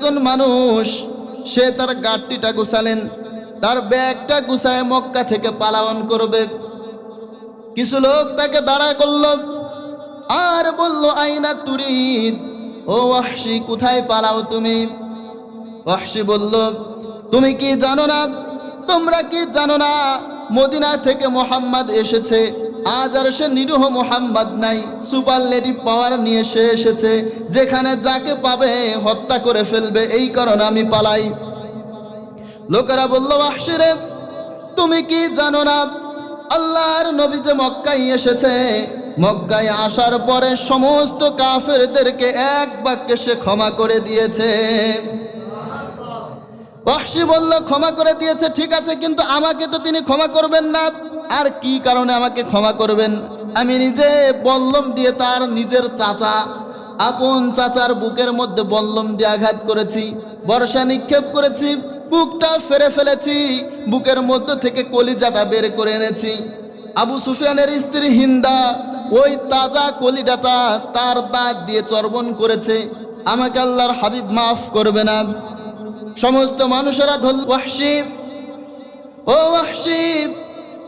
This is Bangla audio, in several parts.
একজন মানুষ, সে তার গাড়িটা গুছালেন, তার ব্যাগটা গুছায় মক্কা থেকে পালায়ন করবে। কিছু লোক তাকে দাঁড়া করল আর বলল, আইনা তুরিদ, ও ওয়াহশী, কোথায় পালাও তুমি? ওয়াহশী বলল, তুমি কি জানো না, তোমরা কি জানো না, মদিনা থেকে মুহাম্মদ এসেছে। আজ আর সে নিরীহ মুহাম্মদ নাই, সুপারলেটিভ পাওয়ার নিয়ে সে এসেছে, যেখানে যাকে পাবে হত্যা করে ফেলবে, এই কারণে আমি পালাই। লোকেরা বলল, ওয়াহশী রে, তুমি কি জানো না, আল্লাহর নবী যে মক্কায় এসেছে, মক্কায় আসার পরে সমস্ত কাফেরদেরকে এক বাক্যে সে ক্ষমা করে দিয়েছে। ওয়াহশী বলল, ক্ষমা করে দিয়েছে ঠিক আছে, কিন্তু আমাকে তো তিনি ক্ষমা করবেন না। আর কি কারণে আমাকে ক্ষমা করবেন? আমি নিজে বল্লম দিয়ে তার নিজের চাচা, আপন চাচার বুকের মধ্যে বল্লম দিয়ে আঘাত করেছি, বর্ষা নিক্ষেপ করেছি, বুকটা ফেরে ফেলেছি, বুকের মধ্যে থেকে কলিজাটা বের করে এনেছি। আবু সুফিয়ানের স্ত্রী হিন্দা ওই তাজা কলিজাটা তার দাঁত দিয়ে চর্বণ করেছে। আমাকে আল্লাহর হাবিব মাফ করবে না? সমস্ত মানুষেরা ধরল, ওয়াহশী, ও ওয়াহশী,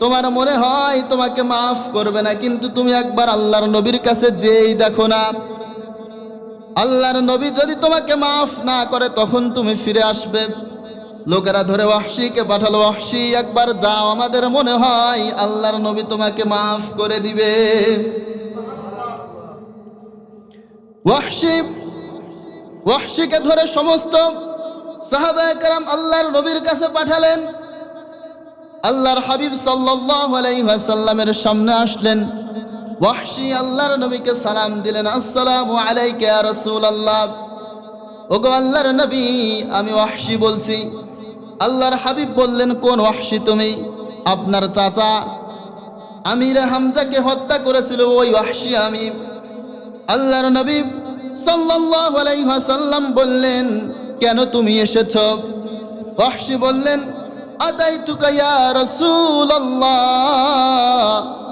তোমার মনে হয় তোমাকে মাফ করবে না, কিন্তু তুমি একবার আল্লাহর নবীর কাছে যেই দেখো না, আল্লাহর নবী যদি তোমাকে মাফ না করে তখন তুমি ফিরে আসবে। লোকেরা ধরে ওয়াহশীকে পাঠালো, ওয়াহশী, একবার যাও, আমাদের মনে হয় আল্লাহর নবী তোমাকে মাফ করে দিবে। ওয়াহশীকে ধরে সমস্ত সাহাবায়ে কেরাম আল্লাহর নবীর কাছে পাঠালেন। আল্লাহর হাবিব সাল্লাল্লাহু আলাইহি ওয়াসাল্লামের সামনে আসলেন। ওয়াহশী আল্লাহর নবীকে সালাম দিলেন, আসসালামু আলাইকা ইয়া রাসূলুল্লাহ। ওগো আল্লাহর নবী, আমি ওয়াহশী বলছি। আল্লাহর হাবিব বললেন, কোন ওয়াহশী তুমি? আপনার চাচা আমির হামজাকে হত্যা করেছিল ওই ওয়াহশী আমি। আল্লাহর নবী সাল্লাল্লাহু আলাইহি ওয়াসাল্লাম বললেন, কেন তুমি এসেছো? ওয়াহশী বললেন, আতাইতুকা ইয়া রাসূলুল্লাহ,